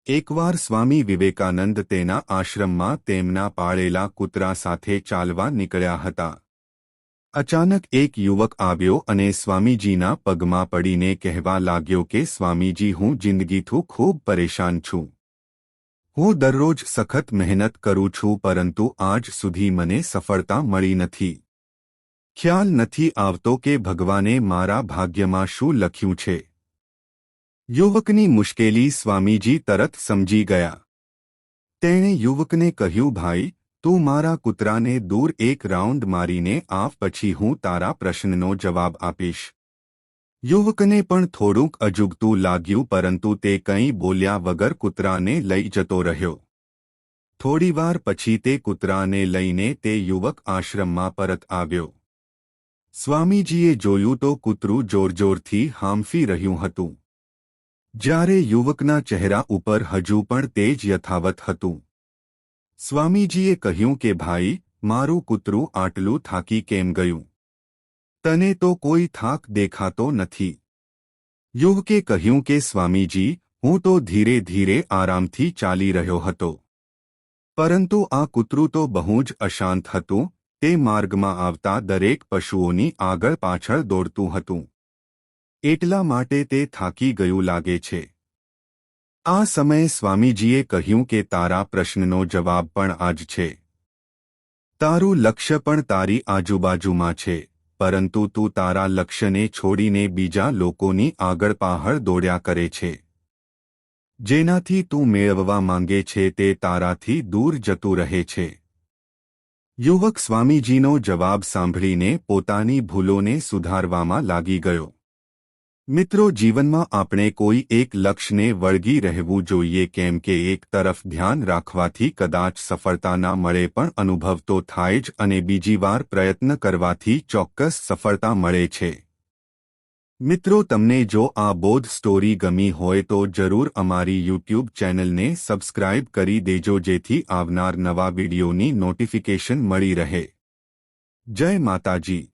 એકવાર સ્વામી વિવેકાનંદ તેના આશ્રમમાં તેમના પાળેલા કૂતરા સાથે ચાલવા નીકળ્યા હતા. અચાનક એક યુવક આવ્યો અને સ્વામીજીના પગમાં પડીને કહેવા લાગ્યો કે સ્વામીજી, હું જિંદગીથી ખૂબ પરેશાન છું. હું દરરોજ સખત મહેનત કરું છું પરંતુ આજ સુધી મને સફળતા મળી નથી. ખ્યાલ નથી આવતો કે ભગવાને મારા ભાગ્યમાં શું લખ્યું છે. યુવકની મુશ્કેલી સ્વામીજી તરત સમજી ગયા. તેણે યુવકને કહ્યું, ભાઈ, તું મારા કૂતરાને દૂર એક રાઉન્ડ મારીને આવ, પછી હું તારા પ્રશ્નનો જવાબ આપીશ. યુવકને પણ થોડુંક અજુગતું લાગ્યું પરંતુ તે કંઈ બોલ્યા વગર કૂતરાને લઈ જતો રહ્યો. થોડીવાર પછી તે કૂતરાને લઈને તે યુવક આશ્રમમાં પરત આવ્યો. સ્વામીજીએ જોયું તો કૂતરું જોરજોરથી હાંફી રહ્યું હતું. જ્યારે યુવકના ચહેરા ઉપર હજુ પણ તેજ યથાવત હતું. સ્વામીજીએ કહ્યું કે ભાઈ, મારું કૂતરું આટલું થાકી કેમ ગયું? તને તો કોઈ થાક દેખાતો નથી. યુવકે કહ્યું કે સ્વામીજી, હું તો ધીરે ધીરે આરામથી ચાલી રહ્યો હતો. પરંતુ આ કૂતરું તો બહુ જ અશાંત હતું. તે માર્ગમાં આવતા દરેક પશુઓની આગળ પાછળ દોડતું હતું. એટલા માટે તે થાકી ગયું લાગે છે. આ સમયે સ્વામીજીએ કહ્યું કે તારા પ્રશ્નનો જવાબ પણ આ જ છે. તારું લક્ષ્ય પણ તારી આજુબાજુમાં છે, પરંતુ તું તારા લક્ષ્યને છોડીને બીજા લોકોની આગળ પાછળ દોડ્યા કરે છે. જેનાથી તું મેળવવા માંગે છે તે તારાથી દૂર જતું રહે છે. યુવક સ્વામીજીનો જવાબ સાંભળીને પોતાની ભૂલોને સુધારવામાં લાગી ગયો. મિત્રો, જીવનમાં આપણે કોઈ એક લક્ષ્યને વળગી રહેવું જોઈએ, કેમ કે એક તરફ ધ્યાન રાખવાથી કદાચ સફળતા ના મળે પણ અનુભવ તો થાય જ અને બીજી વાર પ્રયત્ન કરવાથી ચોક્કસ સફળતા મળે છે. મિત્રો, તમને જો આ બોધ સ્ટોરી ગમી હોય તો જરૂર અમારી યુટ્યુબ ચેનલને સબસ્ક્રાઇબ કરી દેજો જેથી આવનાર નવા વિડીયોની નોટિફિકેશન મળી રહે. જય માતાજી.